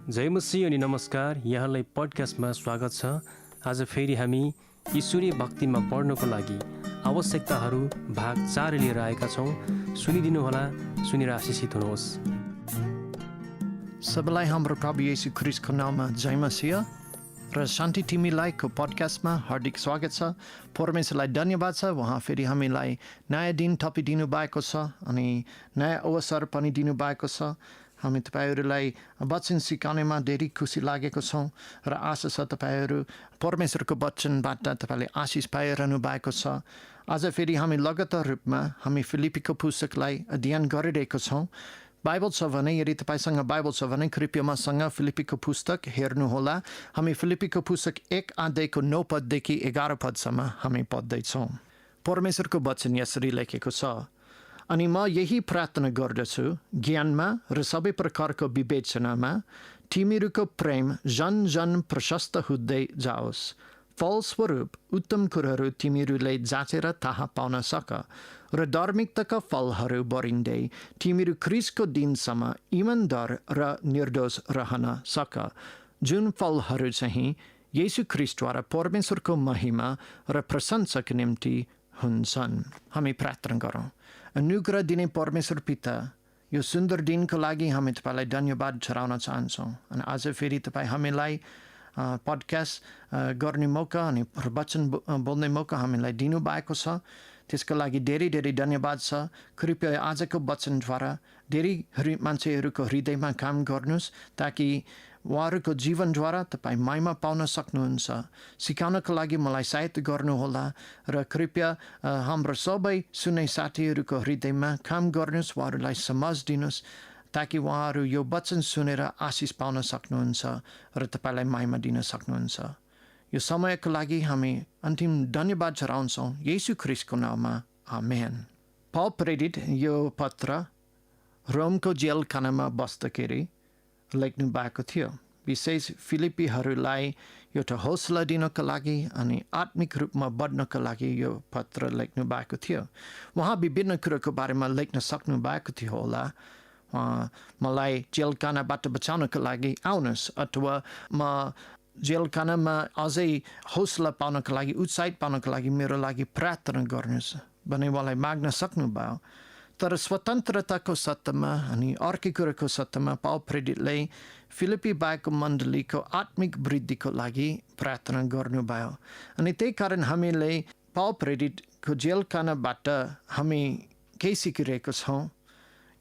जय मसीह अनि नमस्कार। यहाँलाई पडकास्टमा स्वागत छ। आज फेरि हामी ईश्वरीय भक्तिमा पढ्नको लागि आवश्यकताहरू भाग 4 लिएर आएका छौँ। सुनिदिनुहोला, सुनेर आशिषित हुनुहोस्। सबैलाई हाम्रो प्रभु येशू ख्रीष्टको नाममा जय मसीह र शान्ति तिमीलाईको पडकास्टमा हार्दिक स्वागत छ। परमेश्वरलाई धन्यवाद छ, उहाँ फेरि हामीलाई नयाँ दिन थपिदिनु भएको छ अनि नयाँ अवसर पनि दिनुभएको छ। हामी तपाईँहरूलाई वचन सिकाउनेमा धेरै खुसी लागेको छौँ र आशा छ तपाईँहरू परमेश्वरको वचनबाट तपाईँले आशिष पाइरहनु भएको छ। आज फेरि हामी लगातार रूपमा हामी फिलिपीको पुस्तकलाई अध्ययन गरिरहेको छौँ। बाइबल छ भने, यदि तपाईँसँग बाइबल छ भने कृपया मसँग फिलिपीको पुस्तक हेर्नुहोला। हामी फिलिपीको पुस्तक 1 अध्यायको 9 पददेखि 11 पदसम्म हामी पढ्दैछौँ। परमेश्वरको वचन यसरी लेखेको छ, अनि म यही प्रार्थना गर्दछु, ज्ञानमा र सबै प्रकारको विवेचनामा तिमीहरूको प्रेम जन जन प्रशस्त हुँदै जाओस्। फलस्वरूप उत्तम कुराहरू तिमीहरूले जाँचेर थाहा पाउन सक र धार्मिकताका फलहरू बढिँदै तिमीहरू क्रिस्टको दिनसम्म इमानदार र निर्दोष रहन सक, जुन फलहरू चाहिँ येशू ख्रीष्टद्वारा परमेश्वरको महिमा र प्रशंसाको निम्ति हुन्छन्। हामी प्रार्थना गरौँ। अनुग्रह दिने परमेश्वर पिता, यो सुन्दर दिनको लागि हामी तपाईँलाई धन्यवाद चढाउन चाहन्छौँ। अनि आज फेरि तपाईँ हामीलाई पडकास्ट गर्ने मौका अनि वचन बोल्ने मौका हामीलाई दिनुभएको छ, त्यसको लागि धेरै धेरै धन्यवाद छ। कृपया आजको वचनद्वारा धेरै मान्छेहरूको हृदयमा काम गर्नुहोस्, ताकि उहाँहरूको जीवनद्वारा तपाईँ महिमा पाउन सक्नुहुन्छ। सिकाउनको लागि मलाई सहायता गर्नुहोला र कृपया हाम्रो सबै सुन्ने साथीहरूको हृदयमा काम गर्नुहोस्, उहाँहरूलाई समझ दिनुहोस्, ताकि उहाँहरू यो वचन सुनेर आशिष पाउन सक्नुहुन्छ र तपाईँलाई महिमा दिन सक्नुहुन्छ। यो समयको लागि हामी अन्तिम धन्यवाद चढाउँछौँ येशू ख्रीष्टको नाममा, आमेन। पौल प्रेरित यो पत्र रोमको जेल खानामा बस्दाखेरि लेख्नु भएको थियो। विशेष फिलिपीहरूलाई एउटा हौसला दिनको लागि अनि आत्मिक रूपमा बढ्नको लागि यो पत्र लेख्नु भएको थियो। उहाँ विभिन्न कुराको बारेमा लेख्न सक्नु भएको थियो होला। मलाई जेलखानाबाट बचाउनको लागि आउनुहोस्, अथवा म जेलखानामा अझै हौसला पाउनको लागि, उत्साहित पाउनको लागि मेरो लागि प्रार्थना गर्नुहोस् भने उहाँलाई माग्न सक्नुभयो। तर स्वतन्त्रताको सत्तामा अनि अर्कै कुराको सत्तामा पौल प्रेरितले फिलिपी बाहेकको मण्डलीको आत्मिक वृद्धिको लागि प्रार्थना गर्नुभयो। अनि त्यही कारण हामीले पौल प्रेरितको जेलखानाबाट हामी के सिकिरहेको छौँ?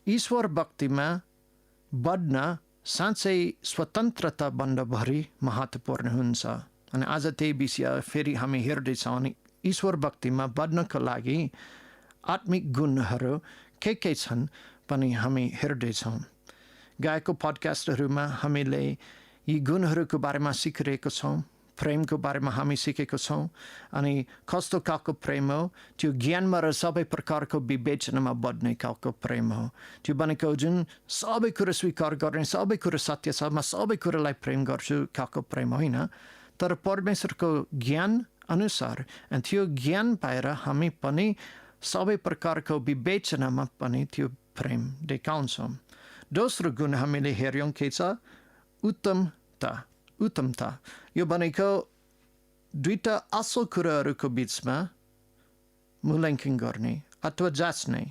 ईश्वर भक्तिमा बढ्न साँच्चै स्वतन्त्रता बन्नभरि महत्त्वपूर्ण हुन्छ। अनि आज त्यही विषय फेरि हामी हेर्दैछौँ। अनि ईश्वर भक्तिमा बढ्नको लागि आत्मिक गुणहरू के छन् पनि हामी हेर्दैछौँ। गएको पडकास्टहरूमा हामीले यी गुणहरूको बारेमा सिकिरहेको छौँ। प्रेमको बारेमा हामी सिकेको छौँ। अनि कस्तो खालको प्रेम हो? त्यो ज्ञानमा र सबै प्रकारको विवेचनामा बढ्ने खालको प्रेम हो। त्यो भनेको जुन सबै कुरा स्वीकार गर्ने, सबै कुरा सत्य छ, म सबै कुरालाई प्रेम गर्छु खालको प्रेम होइन, तर परमेश्वरको ज्ञान अनुसार त्यो ज्ञान पाएर हामी पनि सबै प्रकारको विवेचनामा पनि त्यो प्रेम देखाउँछौँ। दोस्रो गुण हामीले हेऱ्यौँ के छ? उत्तमता। उत्तमता यो भनेको दुईटा असल कुराहरूको बिचमा मूल्याङ्कन गर्ने अथवा जाँच्ने,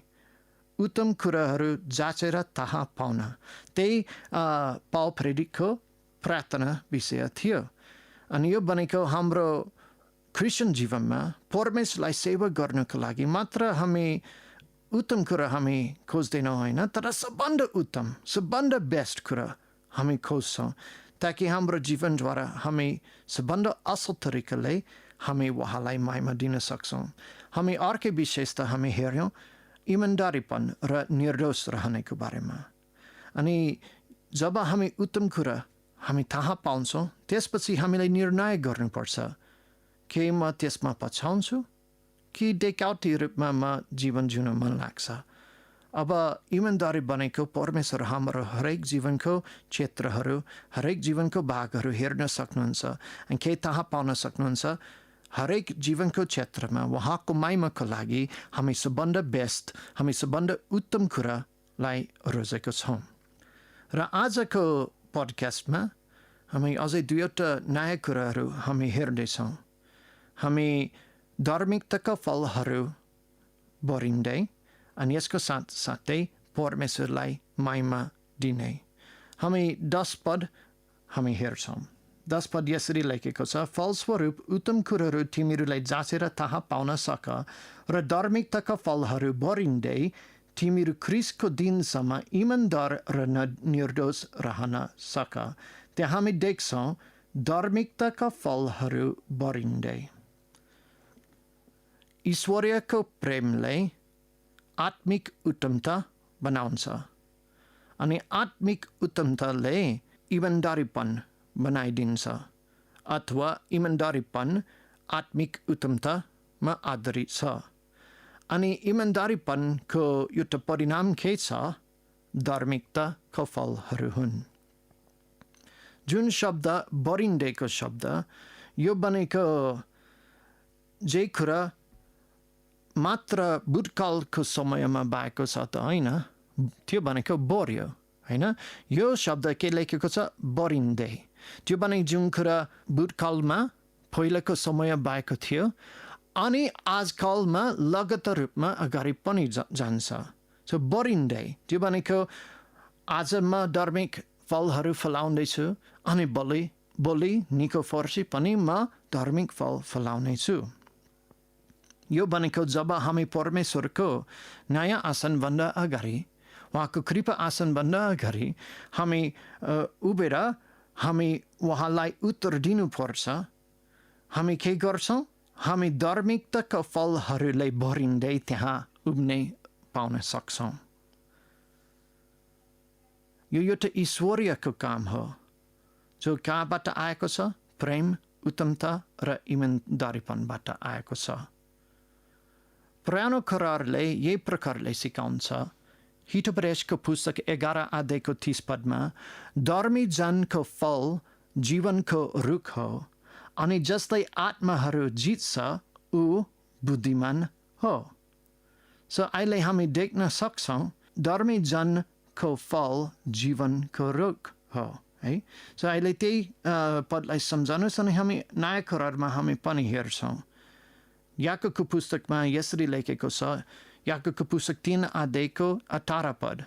उत्तम कुराहरू जाँचेर थाहा पाउन, त्यही पौल प्रेरितको प्रार्थना विषय थियो। अनि यो भनेको हाम्रो क्रिस्चियन जीवनमा परमेश्वरलाई सेवा गर्नको लागि मात्र हामी उत्तम कुरा हामी खोज्दैनौँ होइन, तर सबभन्दा उत्तम, सबभन्दा बेस्ट कुरा हामी खोज्छौँ, ताकि हाम्रो जीवनद्वारा हामी सबभन्दा असल तरिकाले हामी उहाँलाई महिमा दिन सक्छौँ। हामी अर्कै विशेषता हामी हेऱ्यौँ, इमान्दारीपन र निर्दोष रहनेको बारेमा। अनि जब हामी उत्तम कुरा हामी थाहा पाउँछौँ, त्यसपछि हामीलाई निर्णय गर्नुपर्छ कि म त्यसमा पछाउँछु कि देखावटी रूपमा म जीवन जिउन मन लाग्छ। अब इमान्दारी भनेको परमेश्वर हाम्रो हरेक जीवनको क्षेत्रहरू, हरेक जीवनको भागहरू हेर्न सक्नुहुन्छ अनि केही थाहा पाउन सक्नुहुन्छ। हरेक जीवनको क्षेत्रमा उहाँको महिमाको लागि हामी सबभन्दा बेस्ट, हामी सबभन्दा उत्तम कुरालाई रोजेको छौँ। र आजको पडकास्टमा हामी अझै दुईवटा नयाँ कुराहरू हामी हेर्दैछौँ। हामी धार्मिकताका फलहरू भरिँदै अनि यसको साथसाथै परमेश्वरलाई महिमा दिने। हामी 10 पद हामी हेर्छौँ। 10 पद यसरी लेखेको छ, फलस्वरूप उत्तम कुराहरू तिमीहरूलाई जाँचेर थाहा पाउन सक र धार्मिकताका फलहरू भरिँदै तिमीहरू ख्रिस्टको दिनसम्म इमानदार र निर्दोष रहन सक। त्यहाँ हामी देख्छौँ धार्मिकताका फलहरू भरिँदै। ईश्वरीयको प्रेमले आत्मिक उत्तमता बनाउँछ अनि आत्मिक उत्तमताले इमानदारीपन बनाइदिन्छ अथवा इमानदारीपन आत्मिक उत्तमतामा आधारित छ। अनि इमानदारीपनको एउटा परिणाम के छ? धार्मिकताका फलहरू हुन्। जुन शब्द भरिँदैको शब्द यो भनेको जे कुरा मात्र भूतकालको समयमा भएको छ त होइन, त्यो भनेको बढ्यो होइन। यो शब्द के लेखेको छ? भरिँदै। त्यो भने जुन कुरा भूतकालमा पहिलाको समय भएको थियो अनि आजकलमा लगातार रूपमा अगाडि पनि जान्छ। सो भरिँदै त्यो भनेको आज म धार्मिक फलहरू फलाउँदैछु अनि भोलि निको फर्सी पनि म धार्मिक फल फलाउनेछु। यो भनेको जब हामी परमेश्वरको नयाँ आसनभन्दा अगाडि, उहाँको कृपा आसनभन्दा अगाडि हामी उभिएर हामी उहाँलाई उत्तर दिनुपर्छ। हामी के गर्छौँ? हामी धार्मिकताका फलहरूले भरिँदै त्यहाँ उभिनै पाउन सक्छौँ। यो एउटा ईश्वरीयको काम हो जो कहाँबाट आएको छ? प्रेम, उत्तमता र इमानदारीपनबाट आएको छ। पुरानो करारले यही प्रकारले सिकाउँछ। हितोपदेशको पुस्तक 11 अध्यायको 30 पदमा धर्मी जनको फल जीवनको रुख हो अनि जस्तै आत्माहरू जित्छ ऊ बुद्धिमान हो। सो अहिले हामी देख्न सक्छौँ धर्मी जनको फल जीवनको रुख हो है। सो अहिले त्यही पदलाई सम्झाउनुहोस् अनि हामी नयाँ करारमा हामी पनि हेर्छौँ। याकोबको पुस्तकमा यसरी लेखेको छ, याकोबको पुस्तक 3 अध्यायको 18 पद,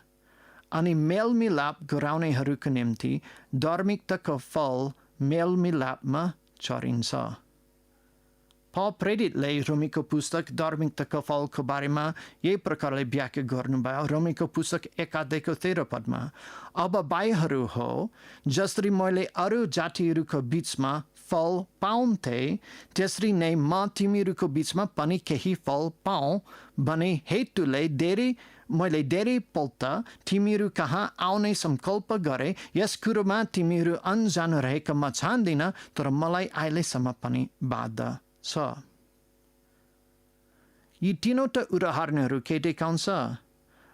अनि मेलमिलाप गराउनेहरूको निम्ति धार्मिकताको फल मेलमिलापमा छरिन्छ। पौल प्रेरितले रोमीको पुस्तक धार्मिकताको फलको बारेमा यही प्रकारले व्याख्या गर्नुभयो। रोमीको पुस्तक 1 अध्यायको 13 पदमा, अब भाइहरू हो जसरी मैले अरू जातिहरूको बिचमा फल पाउँथे त्यसरी नै म तिमीहरूको बिचमा पनि केही फल पाऊँ भने हेतुले मैले धेरैपल्ट तिमीहरू कहाँ आउने सङ्कल्प गरेँ। यस कुरोमा तिमीहरू अनजान रहेको म चाहदिनँ, तर मलाई अहिलेसम्म पनि बाधा छ। यी तीनवटा उदाहरणहरू के देखाउँछ?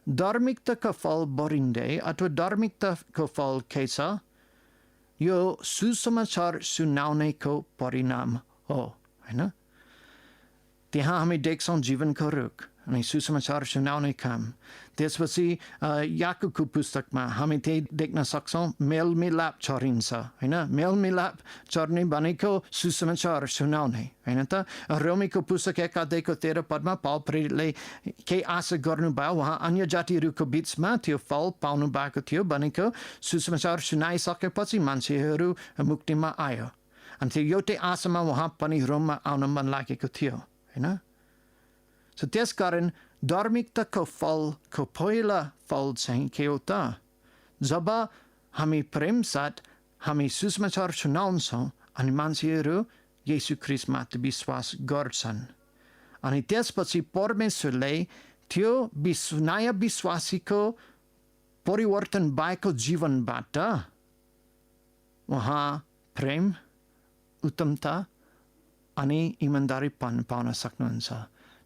धार्मिकताका फल भरिँदै अथवा धार्मिकताको फल के छ? यो सुसमाचार सुनाउनेको परिणाम हो होइन। त्यहाँ हामी देख्छौँ जीवनको रुख अनि सुसमाचार सुनाउने काम। त्यसपछि याकोबको पुस्तकमा हामी त्यही देख्न सक्छौँ मेलमिलाप छरिन्छ होइन। मेलमिलाप चर्ने भनेको सुसमाचार सुनाउने होइन त। रोमीको पुस्तक 1 अध्यायको 13 पदमा पौल प्रेरितले केही आशा गर्नुभयो। उहाँ अन्य जातिहरूको बिचमा त्यो फल पाउनु भएको थियो भनेको सुसमाचार सुनाइसकेपछि मान्छेहरू मुक्तिमा आयो अनि त्यो एउटै आशामा उहाँ पनि रोममा आउन मन लागेको थियो होइन। सो त्यसकारण धार्मिकताको फलको पहिला फल चाहिँ के हो त? जब हामी प्रेमसाथ हामी सुसमाचार सुनाउँछौँ अनि मान्छेहरू येशू ख्रिस्टमाथि विश्वास गर्छन् अनि त्यसपछि परमेश्वरले त्यो नयाँ विश्वासीको परिवर्तन भएको जीवनबाट उहाँ प्रेम, उत्तमता अनि इमानदारीपन पाउन सक्नुहुन्छ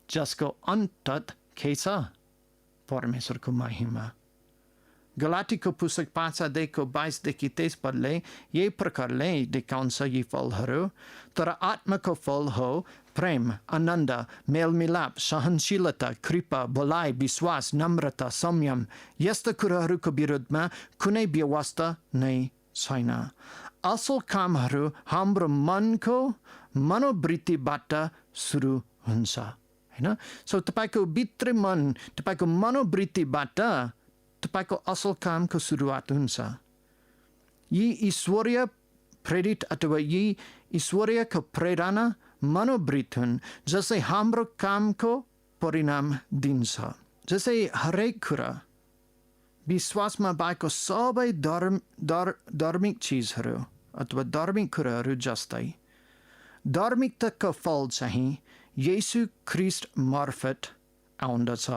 जसको अन्तत के छ? परमेश्वरको महिमा। गलातीको पुस्तक 5 अध्यायको 22देखि 23 पदले यही प्रकारले देखाउँछ यी फलहरू। तर आत्माको फल हो प्रेम, आनन्द, मेलमिलाप, सहनशीलता, कृपा, भलाइ, विश्वास, नम्रता, संयम। यस्ता कुराहरूको विरुद्धमा कुनै व्यवस्था नै छैन। असल कामहरू हाम्रो मनको मनोवृत्तिबाट सुरु हुन्छ, हैन? सो तपाईको भित्री मन, तपाईको मनोवृत्तिबाट तपाईको असल कामको सुरुवात हुन्छ। यी ईश्वरीय प्रेरित अथवा यी ईश्वरीयको प्रेरणा मनोवृत्ति हुन् जसले हाम्रो कामको परिणाम दिन्छ। जसै हरेक कुरा विश्वासमा भएको सबै धार्मिक चिजहरू अथवा धार्मिक कुराहरू जस्तै धार्मिकताको फल चाहिँ येशू ख्रीष्ट मार्फत आउँदछ।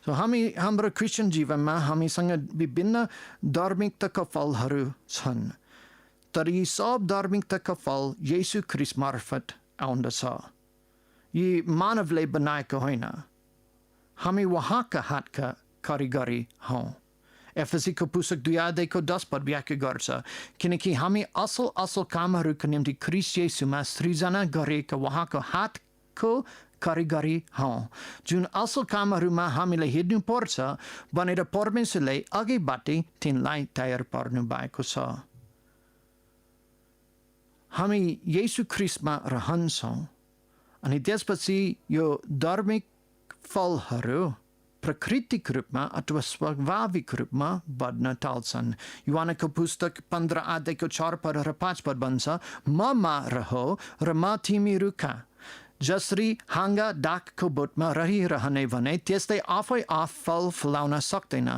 सो हाम्रो क्रिस्चियन जीवनमा हामीसँग विभिन्न धार्मिकताका फलहरू छन्, तर यी सब धार्मिकताका फल येशू ख्रीष्ट मार्फत आउँदछ। यी मानवले बनाएको होइन, हामी उहाँका हातका कारिगरी हौँ। एफएसीको पुस्तक 2:10 व्याख्या गर्छ, किनकि हामी असल कामहरूको निम्ति ख्रीष्ट येशूमा सृजना गरिएका उहाँको हातको कारिगरी हौँ, जुन असल कामहरूमा हामीले हिँड्नुपर्छ भनेर परमेश्वरले अघिबाटै तिनलाई तयार पार्नु भएको छ। हामी येशू ख्रीष्टमा रहन्छौँ अनि त्यसपछि यो धार्मिक फलहरू प्राकृतिक रूपमा अथवा स्वाभाविक रूपमा बढ्न थाल्छन्। यूहन्नको पुस्तक 15:4 र 5 भन्छ, ममा रहो र म तिमीहरूका। जसरी हाँगा डाकको बोटमा रहिरहने भने त्यस्तै आफै आफ फल फलाउन सक्दैन,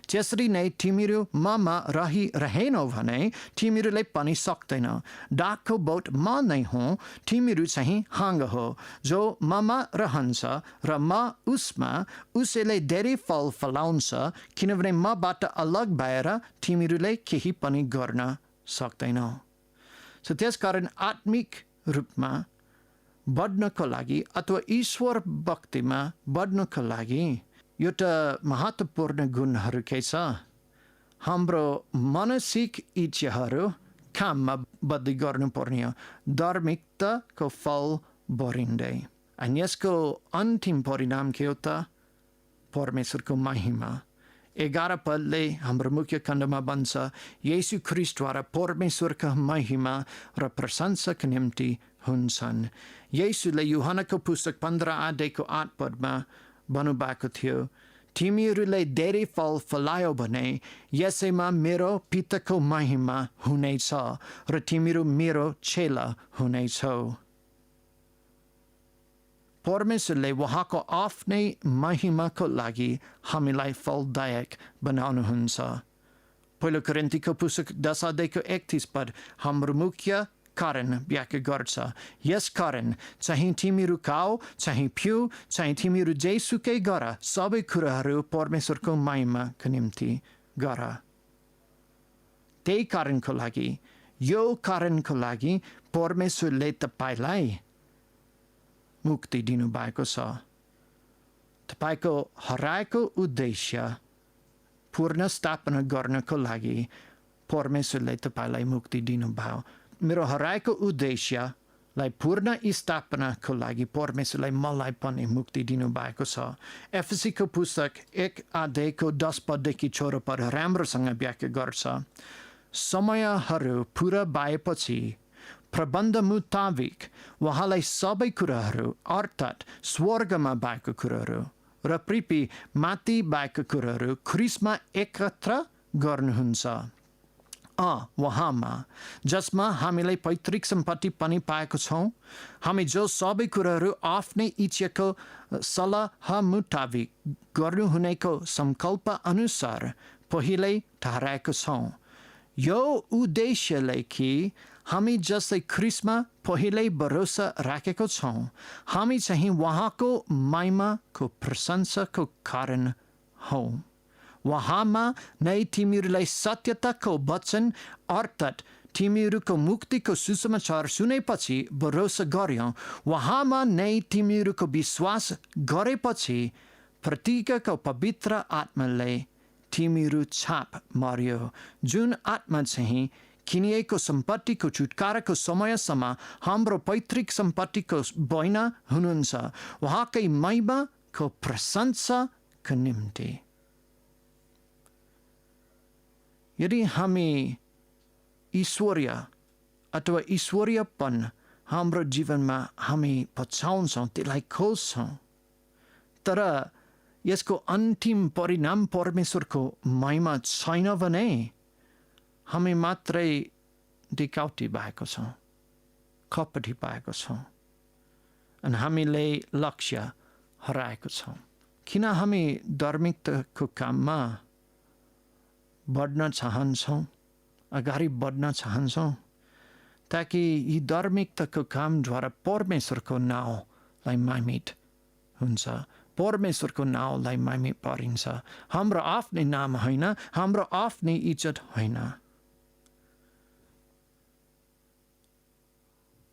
त्यसरी नै तिमीहरू ममा रहिरहेनौ भने तिमीहरूले पनि सक्दैन। डाकको बोट म नै हुँ, तिमीहरू चाहिँ हाँगा हो। जो ममा रहन्छ र म उसमा, उसैले धेरै फल फलाउँछ, किनभने मबाट अलग भएर तिमीहरूले केही पनि गर्न सक्दैनौ। सो त्यसकारण आत्मिक रूपमा बढ्नको लागि अथवा ईश्वर भक्तिमा बढ्नको लागि एउटा महत्त्वपूर्ण गुणहरू के छ? हाम्रो मानसिक इच्छाहरू काममा बदली गर्नुपर्ने हो, धार्मिकताको फल बढिँदै। अनि यसको अन्तिम परिणाम के हो त? परमेश्वरको महिमा। 11 पदले हाम्रो मुख्य खण्डमा भन्छ, येशू ख्रीष्टद्वारा परमेश्वरका महिमा र प्रशंसाका निम्ति हुन्छन्। येशूले यूहन्नको पुस्तक 15:8 भन्नुभएको थियो, तिमीहरूले धेरै फल फलायो भने यसैमा मेरो पिताको महिमा हुनेछ र तिमीहरू मेरो चेला हुनेछौ। परमेश्वरले उहाँको आफ्नै महिमाको लागि हामीलाई फलदायक बनाउनुहुन्छ। पहिलो कोरिन्थीको पुस्तक 10:31 हाम्रो मुख्य कारण व्याख्या गर्छ, यस कारण चाहिँ तिमीहरू खाऊ, चाहिँ पिऊ, चाहिँ तिमीहरू जेसुकै गर, सबै कुराहरू परमेश्वरको महिमाको निम्ति गर। त्यही कारणको लागि, यो कारणको लागि परमेश्वरले तपाईँलाई मुक्ति दिनुभएको छ। तपाईँको हराएको उद्देश्य पूर्ण स्थापना गर्नको लागि परमेश्वरले तपाईँलाई मुक्ति दिनुभयो। मेरो हराएको उद्देश्यलाई पूर्ण स्थापनाको लागि परमेश्वरले मलाई पनि मुक्ति दिनुभएको छ। एफएसीको पुस्तक 1:10 राम्रोसँग व्याख्या गर्छ, समयहरू पुरा भएपछि प्रबन्ध मुताबिक उहाँलाई सबै कुराहरू अर्थात् स्वर्गमा भएको कुराहरू र पृथ्वी माथि भएको कुराहरू ख्रीष्टमा एकत्र गर्नुहुन्छ। उहाँमा, जसमा हामीले पैतृक सम्पत्ति पनि पाएको छौँ, हामी जो सबै कुराहरू आफ्नै इच्छाको सल्लाह मुताबिक गर्नुहुनेको सङ्कल्प अनुसार पहिल्यै ठहराएको छौँ। यो उद्देश्यले कि हामी जसले ख्रीष्टमा पहिल्यै भरोसा राखेको छौँ, हामी चाहिँ उहाँको महिमाको प्रशंसाको कारण हौँ। उहाँमा नै तिमीहरूलाई सत्यताको वचन अर्थात् तिमीहरूको मुक्तिको सुसमाचार सुनेपछि भरोसा गर्यौ। उहाँमा नै तिमीहरूको विश्वास गरेपछि प्रतिज्ञाको पवित्र आत्माले तिमीहरू छाप मार्यो, जुन आत्मा चाहिँ किनिएको सम्पत्तिको छुटकाराको समयसम्म हाम्रो पैतृक सम्पत्तिको बहिना हुनुहुन्छ, उहाँकै महिमाको प्रशंसाको निम्ति। यदि हामी ईश्वरीय अथवा ईश्वरीयपन हाम्रो जीवनमा हामी पछ्याउँछौँ, त्यसलाई खोज्छौँ। तर यसको अन्तिम परिणाम परमेश्वरको महिमा छैन भने हामी मात्रै देखावटी भएको छौँ, कपटी पाएको छौँ अनि हामीले लक्ष्य हराएको छौँ। किन हामी धार्मिकताको काममा बढ्न चाहन्छौँ, अगाडि बढ्न चाहन्छौँ, ताकि यी धार्मिकताको कामद्वारा परमेश्वरको नाउँलाई महिमित हुन्छ, परमेश्वरको नाउँलाई महिमित पारिन्छ। हाम्रो आफ्नै नाम होइन, हाम्रो आफ्नै इज्जत होइन।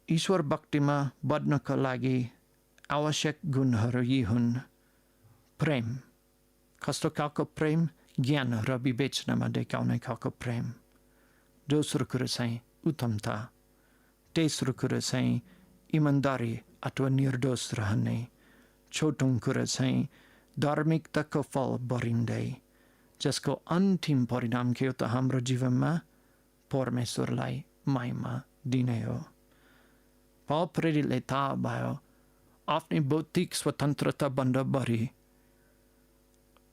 ईश्वर भक्तिमा बढ्नका लागि आवश्यक गुणहरू यी हुन्। प्रेम, कस्तो खालको प्रेम? ज्ञान र विवेचनामा देखाउने खालको प्रेम। दोस्रो कुरो चाहिँ उत्तमता। तेस्रो कुरो चाहिँ इमान्दारी अथवा निर्दोष रहने। चौथो कुरो चाहिँ धार्मिकताको फल बढिँदै, जसको अन्तिम परिणाम के हो त हाम्रो जीवनमा परमेश्वरलाई महिमा दिने हो। पावल प्रेरितले थाहा भयो आफ्नै बौद्धिक स्वतन्त्रताभन्दा बढी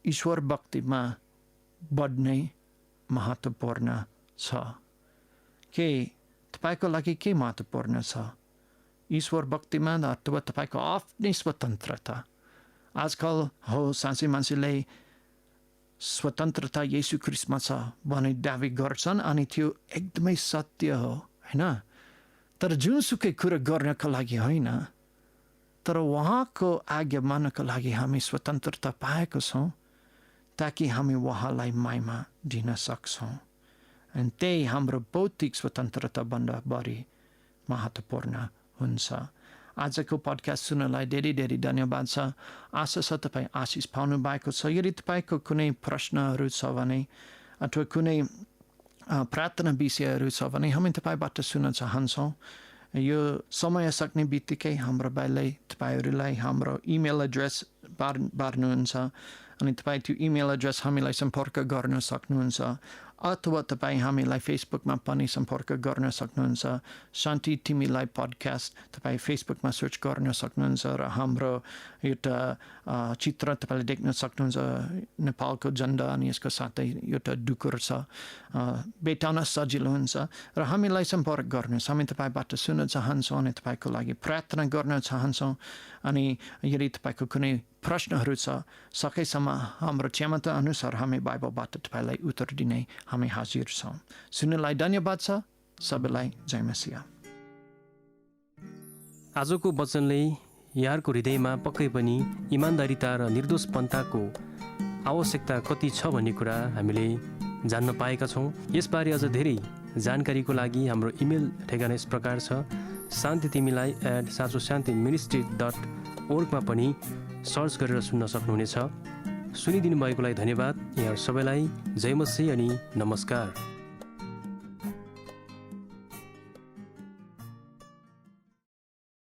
ईश्वर भक्तिमा बढ्नै महत्त्वपूर्ण छ। के तपाईँको लागि के महत्त्वपूर्ण छ? ईश्वर भक्तिमा अथवा तपाईँको आफ्नै स्वतन्त्रता? आजकल हो साँच्चै मान्छेले स्वतन्त्रता येशू ख्रीष्टमा छ भन्ने दावी गर्छन् अनि त्यो एकदमै सत्य हो, होइन? तर जुनसुकै कुरा गर्नका लागि होइन, तर उहाँको आज्ञा मान्नका लागि हामी स्वतन्त्रता पाएको छौँ ताकि हामी उहाँलाई महिमा दिन सक्छौँ। अनि त्यही हाम्रो बौद्धिक स्वतन्त्रताभन्दा बढी महत्त्वपूर्ण हुन्छ। आजको पडकास्ट सुन्नलाई धेरै धेरै धन्यवाद छ। आशा छ तपाईँ आशिष पाउनु भएको छ। यदि तपाईँको कुनै प्रश्नहरू छ भने अथवा कुनै प्रार्थना विषयहरू छ भने हामी तपाईँबाट सुन्न चाहन्छौँ। यो समय सक्ने बित्तिकै हाम्रो भाइलाई तपाईँहरूलाई हाम्रो इमेल एड्रेस बार्नुहुन्छ अनि तपाईँ त्यो इमेल एड्रेस हामीलाई सम्पर्क गर्न सक्नुहुन्छ अथवा तपाईँ हामीलाई फेसबुकमा पनि सम्पर्क गर्न सक्नुहुन्छ। शान्ति तिमीलाई पडकास्ट तपाईँ फेसबुकमा सर्च गर्न सक्नुहुन्छ र हाम्रो एउटा चित्र तपाईँले देख्न सक्नुहुन्छ, नेपालको झन्डा अनि यसको साथै एउटा डुकुर छ। भेटाउन सजिलो हुन्छ र हामीलाई सम्पर्क गर्नुहोस्। हामी तपाईँबाट सुन्न चाहन्छौँ अनि तपाईँको लागि प्रार्थना गर्न चाहन्छौँ। अनि यदि तपाईँको कुनै प्रश्नहरू छ, सकेसम्म हाम्रो क्षमता अनुसार हामी बाइबलबाट तपाईँलाई उत्तर दिने हामी हाजिर छौँ। सुन्नलाई धन्यवाद छ। सबैलाई जय मसीह। आजको वचनले यहाँहरूको हृदयमा पक्कै पनि इमान्दारिता र निर्दोषपन्थाको आवश्यकता कति छ भन्ने कुरा हामीले जान्न पाएका छौँ। यसबारे अझ धेरै जानकारीको लागि हाम्रो इमेल ठेगाना यस प्रकार छ, santitiमीलाई@sachosantiministry.org मा पनि सर्च गरेर सुन्न सक्नुहुनेछ। सुनिदिनु भएकोलाई धन्यवाद। यहाँ सबैलाई जय मसीह अनि नमस्कार।